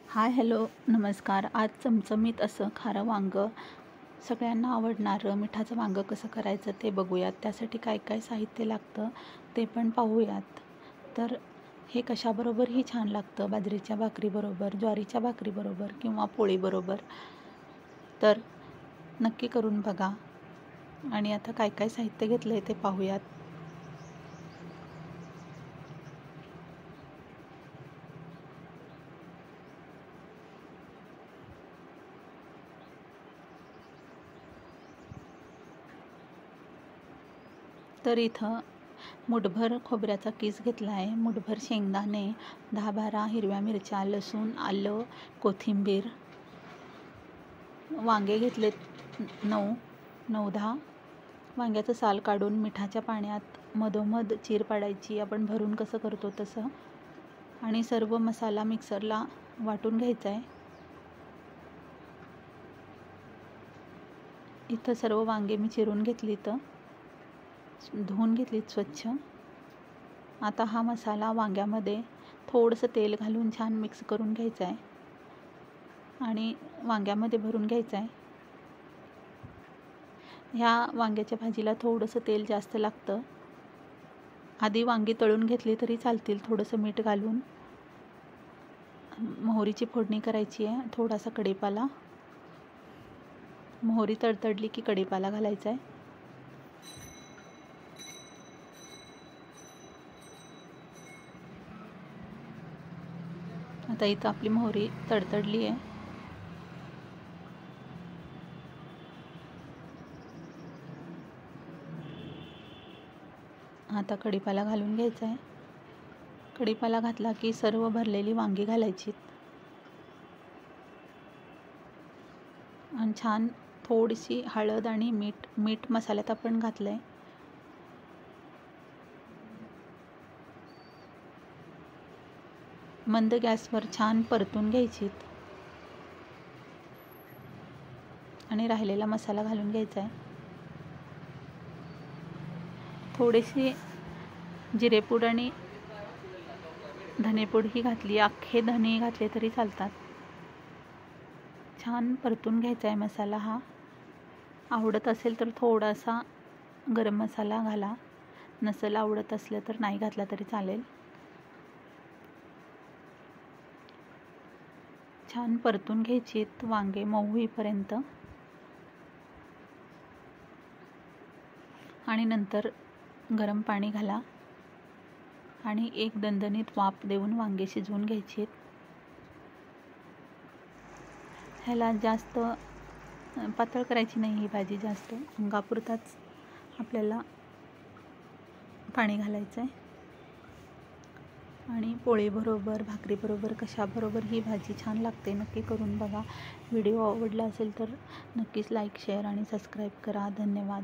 Hi hello नमस्कार. आज चमचमीत असं खारं वांगं सगळ्यांना आवडणारं मिठाचं वांगं कसं करायचं ते बघूयात. त्यासाठी काय काय साहित्य लागतं ते पण पाहूयात. तर हे कशाबरोबरही छान लागतं, बाजरीच्या भाकरीबरोबर, ज्वारीच्या भाकरीबरोबर किंवा पोळीबरोबर. तर नक्की करून बघा. आणि आता काय काय साहित्य घेतलं आहे ते पाहूयात. तर इथं मुठभर खोबऱ्याचा किस घेतला आहे, मुठभर शेंगदाणे, 10-12 हिरव्या मिरच्या, लसूण, आलं, कोथिंबीर. वांगे घेतलेत 9-10. वांग्याचं साल काढून मिठाच्या पाण्यात मधोमध चीर पाडायची, आपण भरून कसं करतो तसं. आणि सर्व मसाला मिक्सरला वाटून घ्यायचा आहे. इथं सर्व वांगे मी चिरून घेतली, तर धुवून घेतलीत स्वच्छ. आता हा मसाला वांग्यामध्ये थोडंसं तेल घालून छान मिक्स करून घ्यायचा आहे आणि वांग्यामध्ये भरून घ्यायचा आहे. ह्या वांग्याच्या भाजीला थोडंसं तेल जास्त लागतं. आधी वांगी तळून घेतली तरी चालतील, थोडंसं मीठ घालून. मोहरीची फोडणी करायची आहे, थोडासा कढीपाला. मोहरी तडतडली की कढीपाला घालायचा आहे. आता इथं आपली मोहरी तडतडली आहे. आता कढीपाला घालून घ्यायचा आहे. कढीपाला घातला की सर्व भरलेली वांगी घालायची आणि छान थोडीशी हळद आणि मीठ मसाल्यात आपण घातलं आहे. मंद गॅसवर छान परतून घ्यायची आणि राहिलेला मसाला घालून घ्यायचा आहे. थोडीशी जिरेपूड आणि धनेपूड ही घातली, अख्खे धने घातले तरी चालतात. छान परतून घ्यायचा आहे मसाला हा. आवडत असेल तर थोडासा गरम मसाला घाला, नसेल आवडत असलं तर नाही घातला तरी चालेल. छान परतून घ्यायची वांगे मऊ होईपर्यंत. आणि नंतर गरम पाणी घाला आणि एक दणदणीत वाफ देऊन वांगे शिजवून घ्यायची. ह्याला जास्त पातळ करायची नाही ही भाजी, जास्त अंगापुरताच आपल्याला पाणी घालायचं आहे. आणि पोळीबरोबर, भाकरीबरोबर, कशाबरोबर ही भाजी छान लागते. नक्की करून बघा. व्हिडिओ आवडला असेल तर नक्कीच लाईक, शेअर आणि सबस्क्राईब करा. धन्यवाद.